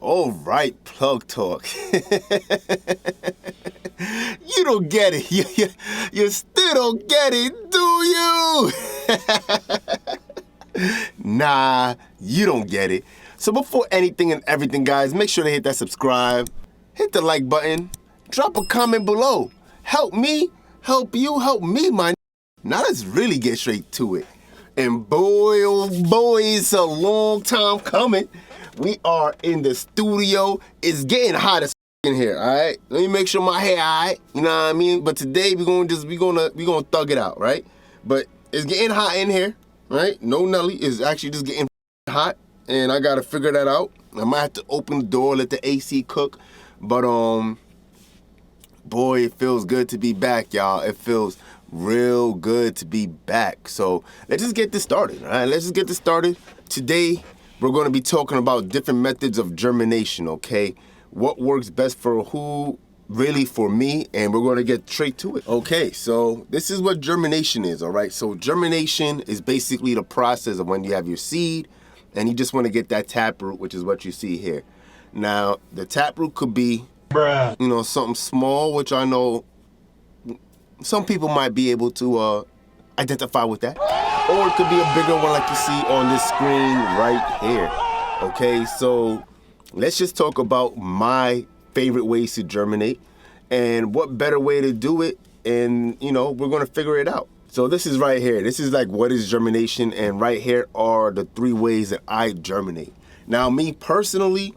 All right, plug talk. You don't get it. You still don't get it, do you? Nah, you don't get it. So before anything and everything, guys, make sure to hit that subscribe, hit the like button, drop a comment below. Help me, help you, help me, man. Now let's really get straight to it. And boy, oh boy, it's a long time coming. We are in the studio. It's getting hot as in here, all right? Let me make sure my hair all right, you know what I mean? But today we gonna thug it out, right? But it's getting hot in here, right? No Nelly, it's actually just getting hot, and I gotta figure that out. I might have to open the door, let the AC cook, but boy, it feels good to be back, y'all. It feels real good to be back. So let's just get this started, all right? Let's just get this started. Today, we're going to be talking about different methods of germination, okay? What works best for who, really for me, and we're going to get straight to it. Okay, so this is what germination is, all right? So germination is basically the process of when you have your seed and you just want to get that taproot, which is what you see here. Now, the taproot could be, something small, which I know some people might be able to identify with that. Or it could be a bigger one like you see on this screen right here. Okay, so let's just talk about my favorite ways to germinate and what better way to do it, and we're gonna figure it out. So this is right here. This is like what is germination, and right here are the 3 ways that I germinate. Now me personally,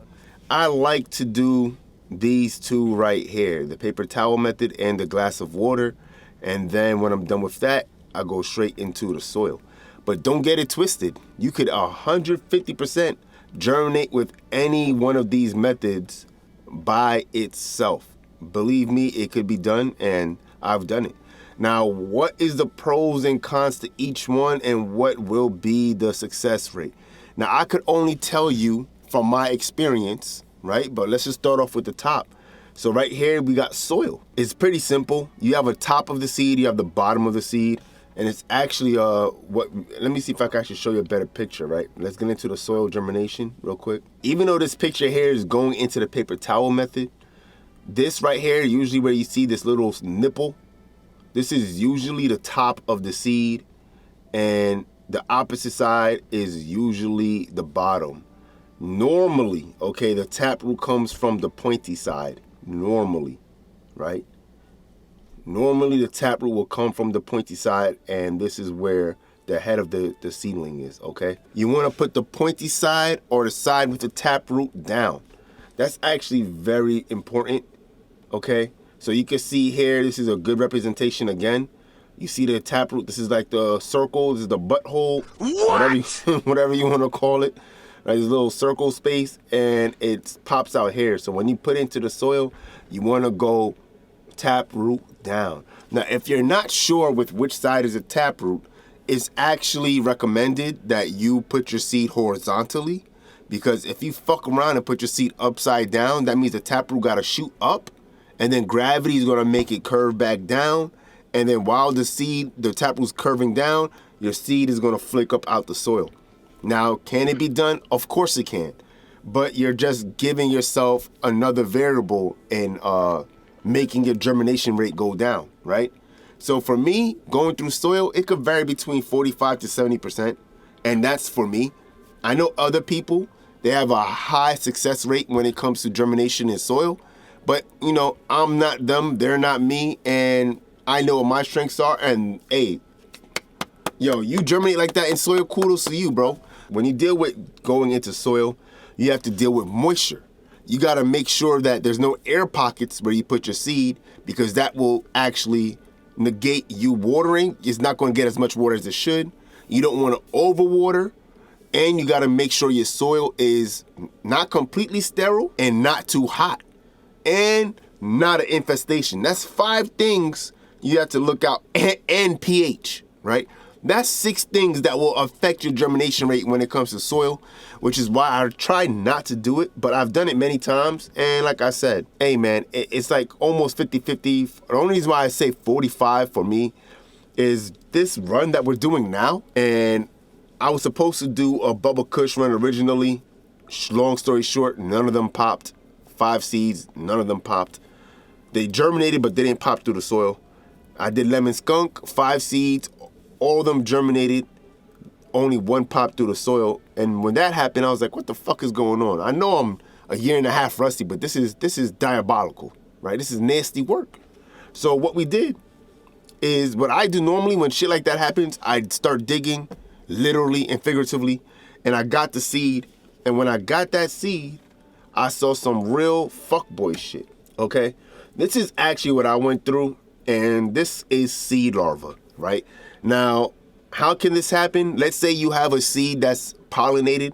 I like to do these 2 right here, the paper towel method and the glass of water, and then when I'm done with that, I go straight into the soil. But don't get it twisted. You could 150% germinate with any one of these methods by itself. Believe me, it could be done, and I've done it. Now, what is the pros and cons to each one, and what will be the success rate? Now, I could only tell you from my experience, right? But let's just start off with the top. So right here, we got soil. It's pretty simple. You have a top of the seed, you have the bottom of the seed, and it's actually let me see if I can actually show you a better picture, right? Let's get into the soil germination real quick. Even though this picture here is going into the paper towel method, this right here, usually where you see this little nipple, this is usually the top of the seed, and the opposite side is usually the bottom. Normally, okay, the taproot comes from the pointy side, normally, right? Normally, the taproot will come from the pointy side, and this is where the head of the seedling is, okay? You want to put the pointy side or the side with the taproot down. That's actually very important, okay? So you can see here, this is a good representation again. You see the taproot, this is like the circle, this is the butthole, whatever you want to call it. Right, this little circle space, and it pops out here. So when you put it into the soil, you want to go taproot down. Now, if you're not sure with which side is a taproot, it's actually recommended that you put your seed horizontally, because if you fuck around and put your seed upside down, that means the taproot got to shoot up, and then gravity is going to make it curve back down, and then while the taproot's curving down, your seed is going to flick up out the soil. Now, can it be done? Of course it can, but you're just giving yourself another variable in making your germination rate go down, right? So for me, going through soil, it could vary between 45 to 70%, and that's for me. I know other people, they have a high success rate when it comes to germination in soil, but I'm not them, they're not me, and I know what my strengths are, and hey, yo, you germinate like that in soil, kudos to you, bro. When you deal with going into soil, you have to deal with moisture. You gotta make sure that there's no air pockets where you put your seed, because that will actually negate you watering. It's not gonna get as much water as it should. You don't wanna overwater, and you gotta make sure your soil is not completely sterile and not too hot, and not an infestation. That's 5 things you have to look out, and pH, right? That's 6 things that will affect your germination rate when it comes to soil, which is why I try not to do it, but I've done it many times. And like I said, hey man, it's like almost 50-50. The only reason why I say 45 for me is this run that we're doing now. And I was supposed to do a bubble kush run originally Long story short, none of them popped. 5 seeds, none of them popped. They germinated, but they didn't pop through the soil. I did lemon skunk, 5 seeds, all of them germinated, only 1 popped through the soil. And when that happened, I was like, what the fuck is going on? I know I'm a year and a half rusty, but this is diabolical, right? This is nasty work. So what we did is, what I do normally when shit like that happens, I'd start digging, literally and figuratively, and I got the seed. And when I got that seed, I saw some real fuckboy shit, okay? This is actually what I went through, and this is seed larva, right? Now, how can this happen? Let's say you have a seed that's pollinated,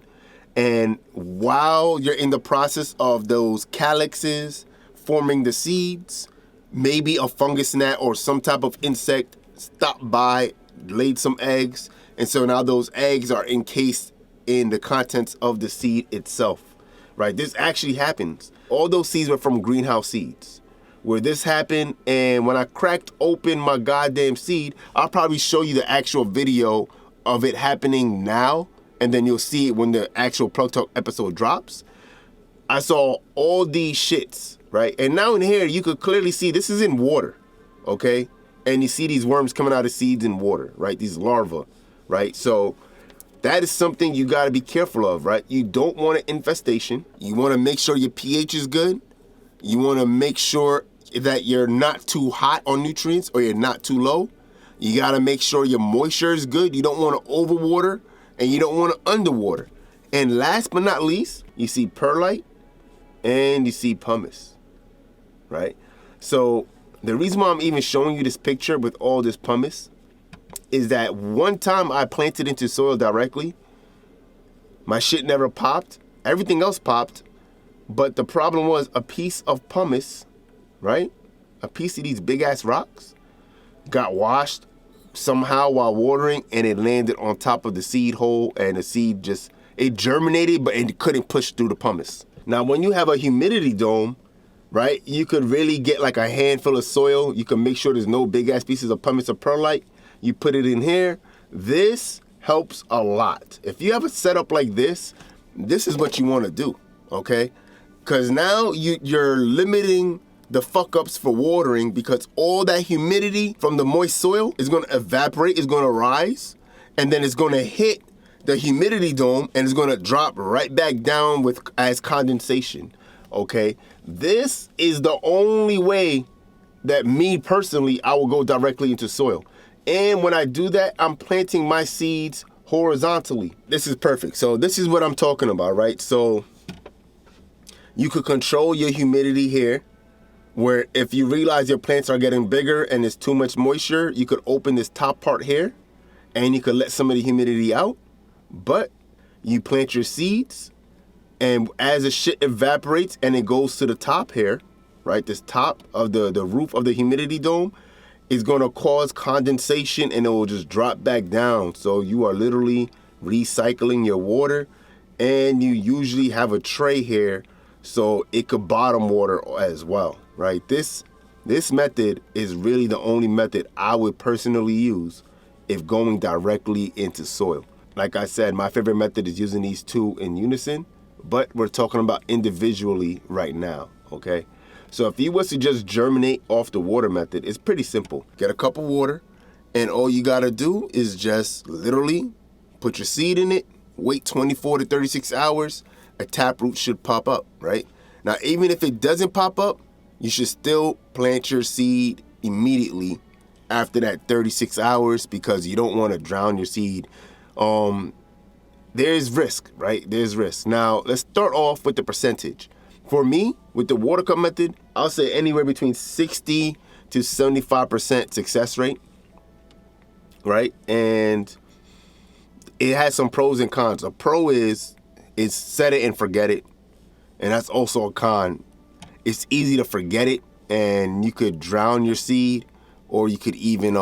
and while you're in the process of those calyxes forming the seeds, maybe a fungus gnat or some type of insect stopped by, laid some eggs, and so now those eggs are encased in the contents of the seed itself, right? This actually happens. All those seeds were from greenhouse seeds, where this happened, and when I cracked open my goddamn seed, I'll probably show you the actual video of it happening now, and then you'll see it when the actual Plug Talk episode drops. I saw all these shits, right? And now in here, you could clearly see this is in water, okay? And you see these worms coming out of seeds in water, right? These larvae, right? So that is something you gotta be careful of, right? You don't want an infestation. You wanna make sure your pH is good. You wanna make sure that you're not too hot on nutrients or you're not too low. You gotta make sure your moisture is good. You don't wanna overwater and you don't wanna underwater. And last but not least, you see perlite and you see pumice, right? So the reason why I'm even showing you this picture with all this pumice is that one time I planted into soil directly, my shit never popped. Everything else popped, but the problem was a piece of pumice, right? A piece of these big ass rocks got washed somehow while watering, and it landed on top of the seed hole, and the seed just, it germinated, but it couldn't push through the pumice. Now, when you have a humidity dome, right, you could really get like a handful of soil. You can make sure there's no big ass pieces of pumice or perlite. You put it in here. This helps a lot. If you have a setup like this is what you want to do, okay? Because now you're limiting the fuck ups for watering, because all that humidity from the moist soil is going to evaporate, is going to rise, and then it's going to hit the humidity dome and it's going to drop right back down as condensation, okay? This is the only way that me personally, I will go directly into soil. And when I do that, I'm planting my seeds horizontally. This is perfect. So this is what I'm talking about, right? So you could control your humidity here, where if you realize your plants are getting bigger and there's too much moisture, you could open this top part here and you could let some of the humidity out. But you plant your seeds, and as the shit evaporates and it goes to the top here, right? This top of the roof of the humidity dome is going to cause condensation, and it will just drop back down. So you are literally recycling your water, and you usually have a tray here so it could bottom water as well, right? This method is really the only method I would personally use if going directly into soil. Like I said, my favorite method is using these two in unison, but we're talking about individually right now, okay? So if you was to just germinate off the water method, it's pretty simple. Get a cup of water, and all you gotta do is just literally put your seed in it, wait 24 to 36 hours, a taproot should pop up, right? Now, even if it doesn't pop up, you should still plant your seed immediately after that 36 hours, because you don't wanna drown your seed. There's risk, right? There's risk. Now, let's start off with the percentage. For me, with the water cup method, I'll say anywhere between 60 to 75% success rate, right? And it has some pros and cons. A pro is set it and forget it. And that's also a con. It's easy to forget it, and you could drown your seed, or you could even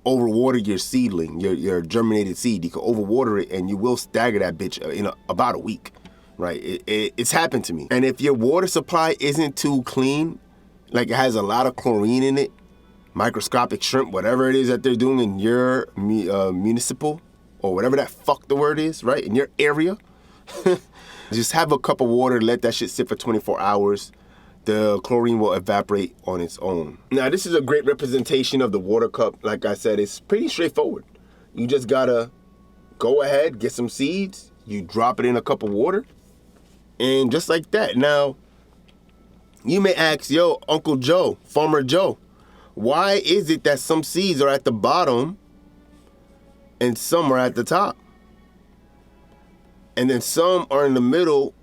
overwater your seedling, your germinated seed. You can overwater it, and you will stagger that bitch in about a week, right? It's happened to me. And if your water supply isn't too clean, like it has a lot of chlorine in it, microscopic shrimp, whatever it is that they're doing in your municipal, or whatever that fuck the word is, right, in your area, Just have a cup of water, let that shit sit for 24 hours. The chlorine will evaporate on its own. Now, this is a great representation of the water cup. Like I said, it's pretty straightforward. You just gotta go ahead, get some seeds, you drop it in a cup of water, and just like that. Now, you may ask, yo, Uncle Joe, Farmer Joe, why is it that some seeds are at the bottom and some are at the top? And then some are in the middle,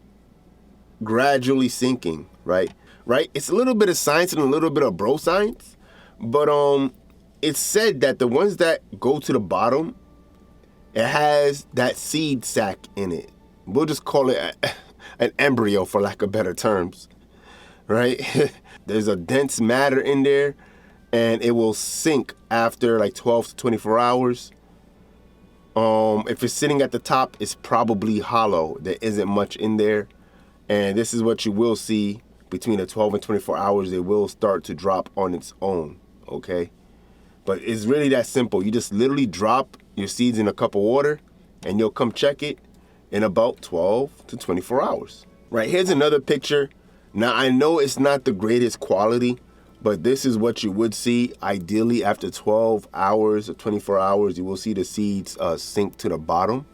gradually sinking, right? Right? It's a little bit of science and a little bit of bro science, but it's said that the ones that go to the bottom, it has that seed sac in it. We'll just call it an embryo for lack of better terms, right? There's a dense matter in there, and it will sink after like 12 to 24 hours. If it's sitting at the top, it's probably hollow. There isn't much in there. And this is what you will see between the 12 and 24 hours. It will start to drop on its own, okay? But it's really that simple. You just literally drop your seeds in a cup of water, and you'll come check it in about 12 to 24 hours. Right, here's another picture. Now, I know it's not the greatest quality, but this is what you would see. Ideally, after 12 hours or 24 hours, you will see the seeds sink to the bottom,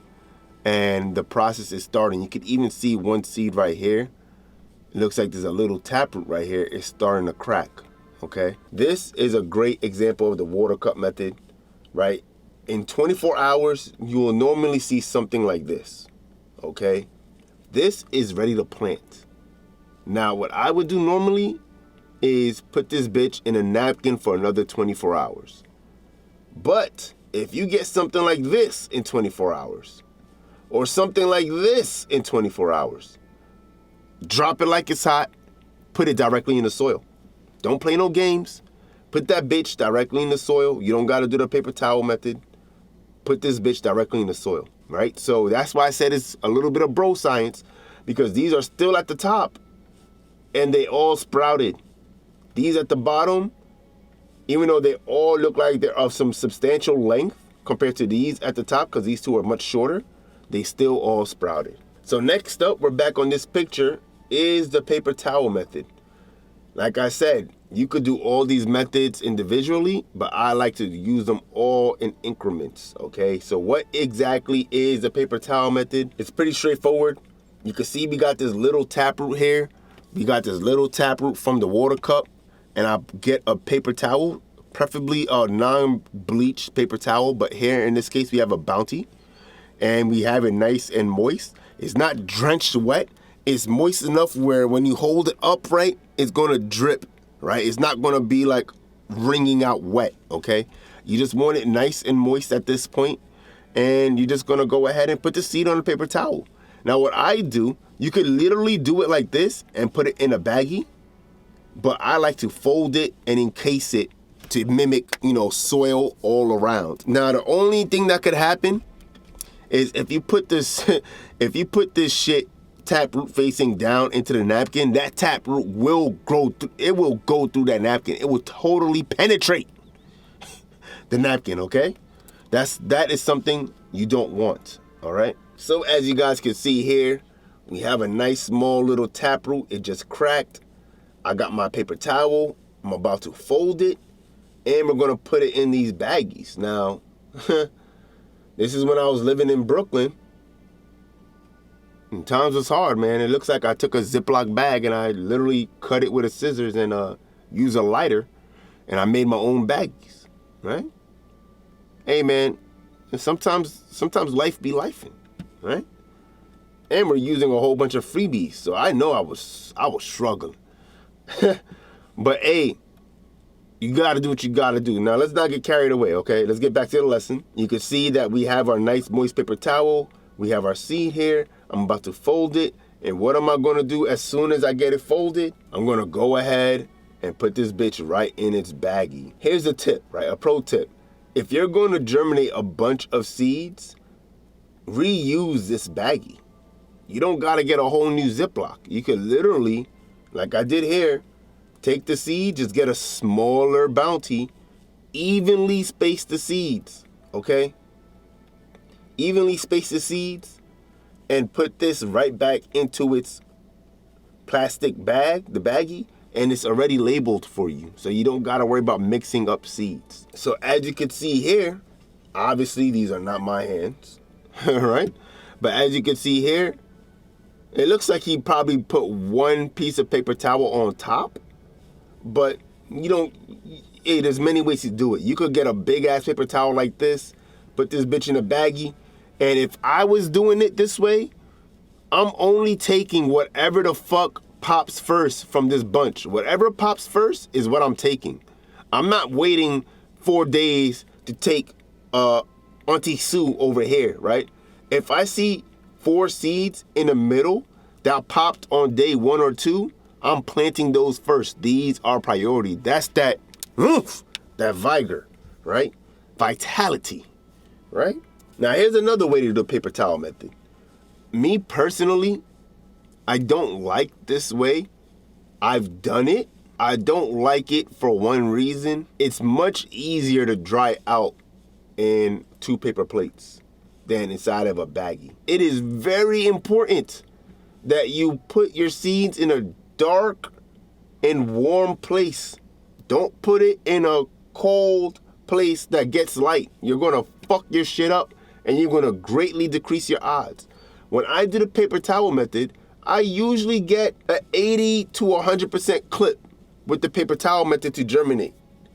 and the process is starting. You can even see one seed right here. It looks like there's a little taproot right here. It's starting to crack, okay? This is a great example of the water cup method, right? In 24 hours, you will normally see something like this, okay? This is ready to plant. Now, what I would do normally is put this bitch in a napkin for another 24 hours. But if you get something like this in 24 hours, or something like this in 24 hours, drop it like it's hot, put it directly in the soil. Don't play no games. Put that bitch directly in the soil. You don't gotta do the paper towel method. Put this bitch directly in the soil, right? So that's why I said it's a little bit of bro science, because these are still at the top and they all sprouted. These at the bottom, even though they all look like they're of some substantial length compared to these at the top, because these two are much shorter, they still all sprouted. So next up, we're back on this picture, is the paper towel method. Like I said, you could do all these methods individually, but I like to use them all in increments, okay? So what exactly is the paper towel method? It's pretty straightforward. You can see we got this little taproot here. We got this little taproot from the water cup, and I get a paper towel, preferably a non-bleached paper towel, but here in this case we have a Bounty, and we have it nice and moist. It's not drenched wet. It's moist enough where when you hold it upright, it's gonna drip, right? It's not gonna be like wringing out wet, okay? You just want it nice and moist at this point, and you're just gonna go ahead and put the seed on the paper towel. Now what I do, you could literally do it like this and put it in a baggie, but I like to fold it and encase it to mimic, soil all around. Now the only thing that could happen is if you put this, shit taproot facing down into the napkin, that taproot will grow. It will go through that napkin. It will totally penetrate the napkin. Okay, that is something you don't want. All right. So as you guys can see here, we have a nice small little taproot. It just cracked. I got my paper towel. I'm about to fold it, and we're gonna put it in these baggies. Now, this is when I was living in Brooklyn. And times was hard, man. It looks like I took a Ziploc bag and I literally cut it with a scissors and use a lighter, and I made my own baggies, right? Hey, man, sometimes life be lifing, right? And we're using a whole bunch of freebies, so I know I was struggling. But hey, you gotta do what you gotta do. Now let's not get carried away, okay? Let's get back to the lesson. You can see that we have our nice moist paper towel. We have our seed here. I'm about to fold it. And what am I gonna do as soon as I get it folded? I'm gonna go ahead and put this bitch right in its baggie. Here's a tip, right? A pro tip. If you're gonna germinate a bunch of seeds, reuse this baggie. You don't gotta get a whole new Ziploc. You could literally, like I did here, take the seed, just get a smaller Bounty, evenly space the seeds, okay? Evenly space the seeds, and put this right back into its plastic bag, the baggie, and it's already labeled for you. So you don't gotta worry about mixing up seeds. So as you can see here, obviously these are not my hands, all right? But as you can see here, it looks like he probably put one piece of paper towel on top, but you don't, hey, there's many ways to do it. You could get a big ass paper towel like this, put this bitch in a baggie, and if I was doing it this way, I'm only taking whatever the fuck pops first from this bunch. Whatever pops first is what I'm taking. I'm not waiting 4 days to take Auntie Sue over here, right? If I see 4 seeds in the middle that popped on day 1 or 2, I'm planting those first. These are priority. That's that oomph, that vigor, right? Vitality, right? Now here's another way to do the paper towel method. Me personally, I don't like this way. I've done it. I don't like it for one reason. It's much easier to dry out in 2 paper plates than inside of a baggie. It is very important that you put your seeds in a dark and warm place. Don't put it in a cold place that gets light. You're gonna fuck your shit up and you're gonna greatly decrease your odds. When I do the paper towel method, I usually get an 80 to 100% clip with the paper towel method to germinate.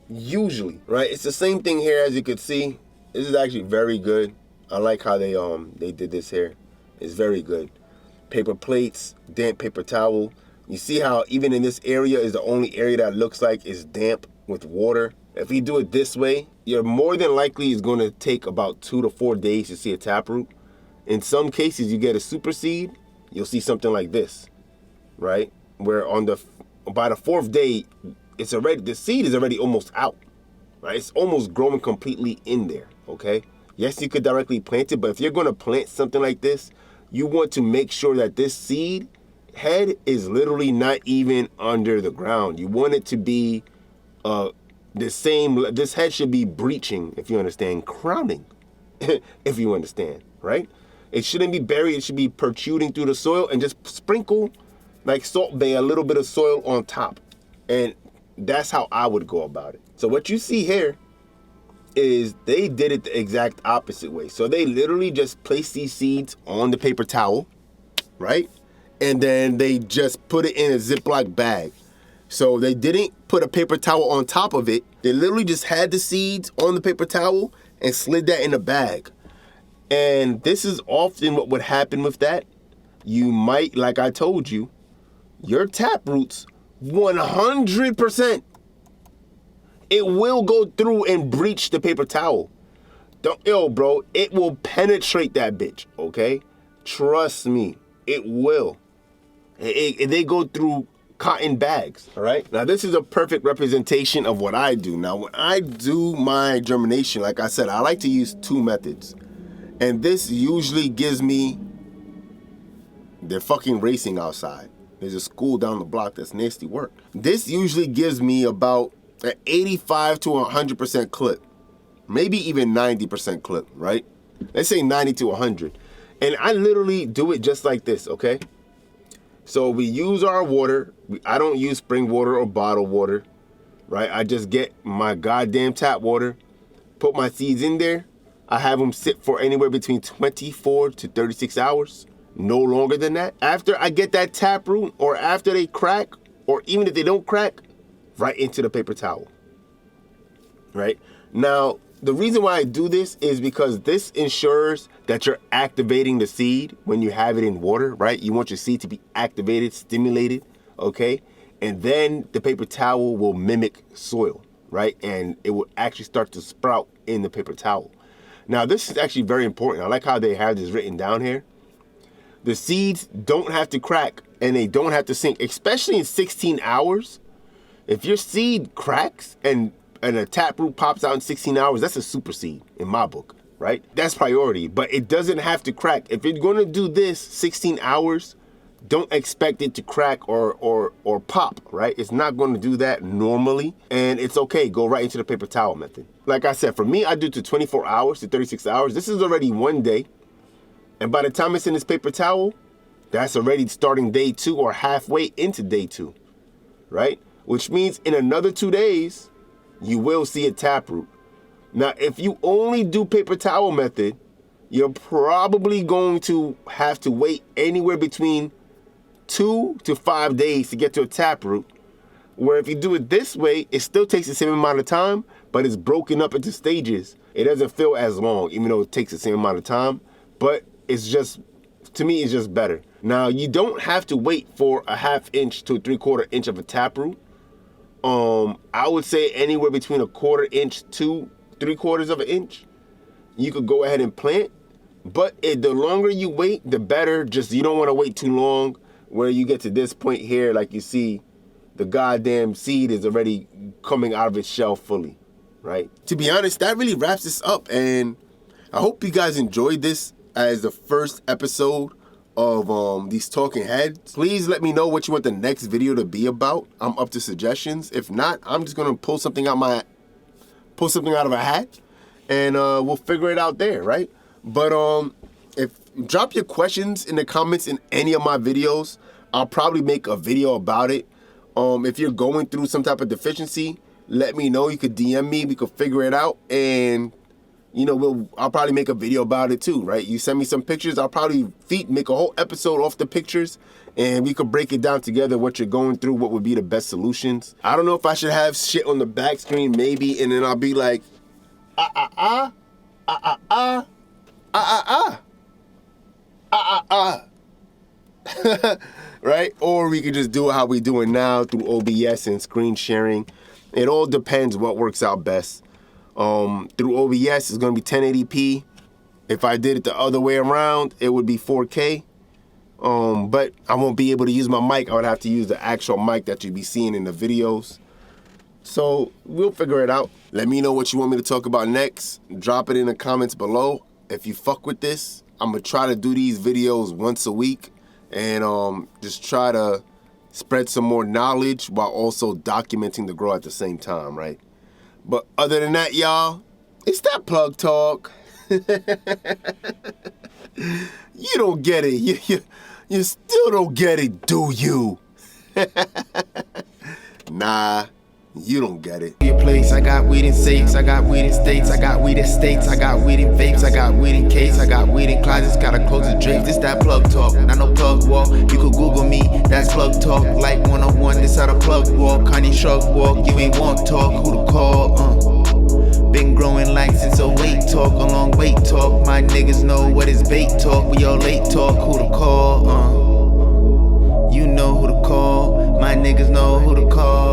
Usually, right? It's the same thing here as you can see. This is actually very good. I like how they did this here. It's very good. Paper plates, damp paper towel. You see how even in this area is the only area that looks like is damp with water. If you do it this way, you're more than likely it's going to take about 2 to 4 days to see a taproot. In some cases, you get a super seed, you'll see something like this, right? Where by the 4th day, the seed is already almost out, right? It's almost growing completely in there, okay? Yes, you could directly plant it, but if you're gonna plant something like this, you want to make sure that this seed head is literally not even under the ground. You want it to be this head should be breaching, if you understand, crowning, if you understand, right? It shouldn't be buried, it should be protruding through the soil, and just sprinkle, like Salt Bay, a little bit of soil on top. And that's how I would go about it. So what you see here is they did it the exact opposite way. So they literally just placed these seeds on the paper towel, right? And then they just put it in a Ziploc bag. So they didn't put a paper towel on top of it. They literally just had the seeds on the paper towel and slid that in a bag. And this is often what would happen with that. You might, like I told you, your taproots, 100%, it will go through and breach the paper towel. Bro, it will penetrate that bitch, okay? Trust me, it will. They go through cotton bags, all right? Now, this is a perfect representation of what I do. Now, when I do my germination, like I said, I like to use 2 methods. And this usually gives me, they're fucking racing outside. There's a school down the block that's nasty work. This usually gives me about an 85 to 100% clip. Maybe even 90% clip, right? Let's say 90 to 100. And I literally do it just like this, okay? So we use our water. I don't use spring water or bottled water, right? I just get my goddamn tap water, put my seeds in there. I have them sit for anywhere between 24 to 36 hours, no longer than that. After I get that taproot, or after they crack, or even if they don't crack, right into the paper towel, right? Now, the reason why I do this is because this ensures that you're activating the seed when you have it in water, right? You want your seed to be activated, stimulated, okay? And then the paper towel will mimic soil, right? And it will actually start to sprout in the paper towel. Now, this is actually very important. I like how they have this written down here. The seeds don't have to crack and they don't have to sink, especially in 16 hours. If your seed cracks and a taproot pops out in 16 hours, that's a super seed in my book, right? That's priority, but it doesn't have to crack. If you're gonna do this 16 hours, don't expect it to crack or pop, right? It's not gonna do that normally, and it's okay, go right into the paper towel method. Like I said, for me, I do to 24 hours to 36 hours. This is already 1 day, And by the time it's in this paper towel, that's already starting day 2 or halfway into day 2, right? Which means in another 2 days, you will see a taproot. Now, if you only do paper towel method, you're probably going to have to wait anywhere between 2 to 5 days to get to a taproot. Where if you do it this way, it still takes the same amount of time, but it's broken up into stages. It doesn't feel as long, even though it takes the same amount of time, but it's just, to me, it's just better. Now, you don't have to wait for a 1/2 inch to a 3/4 inch of a taproot. I would say anywhere between a 1/4 inch to 3/4 of an inch. You could go ahead and plant, but the longer you wait, the better. Just, you don't want to wait too long where you get to this point here, like you see, the goddamn seed is already coming out of its shell fully, right? To be honest, that really wraps this up, and I hope you guys enjoyed this as the first episode of these talking heads. Please let me know what you want the next video to be about. I'm up to suggestions. If not, I'm just gonna pull something out of a hat, and we'll figure it out there, right? But drop your questions in the comments in any of my videos. I'll probably make a video about it. If you're going through some type of deficiency, let me know. You could DM me. We could figure it out, and I'll probably make a video about it too, right? You send me some pictures. I'll probably make a whole episode off the pictures, and we could break it down together. What you're going through, what would be the best solutions. I don't know if I should have shit on the back screen, maybe, and then I'll be like, right? Or we could just do it how we do it now through OBS and screen sharing. It all depends what works out best. Through OBS, it's gonna be 1080p. If I did it the other way around, it would be 4K. But I won't be able to use my mic. I would have to use the actual mic that you'd be seeing in the videos. So we'll figure it out. Let me know what you want me to talk about next. Drop it in the comments below. If you fuck with this, I'm gonna try to do these videos once a week and just try to spread some more knowledge while also documenting the grow at the same time, right? But other than that, y'all, it's that plug talk. You don't get it. You still don't get it, do you? Nah. You don't get it. Your place, I got weed in safes, I got weed in states, I got weed in states, I got weed in vapes, I got weed in case, I got weed in closets, gotta close the drapes. This that plug talk, not no plug walk. You could Google me, that's plug talk. Like 101, this how the plug walk. Kanye shrug walk, you ain't want talk, who to call? Been growing like since a weight talk, a long weight talk. My niggas know what is bait talk, we all late talk, who to call? You know who to call, my niggas know who to call.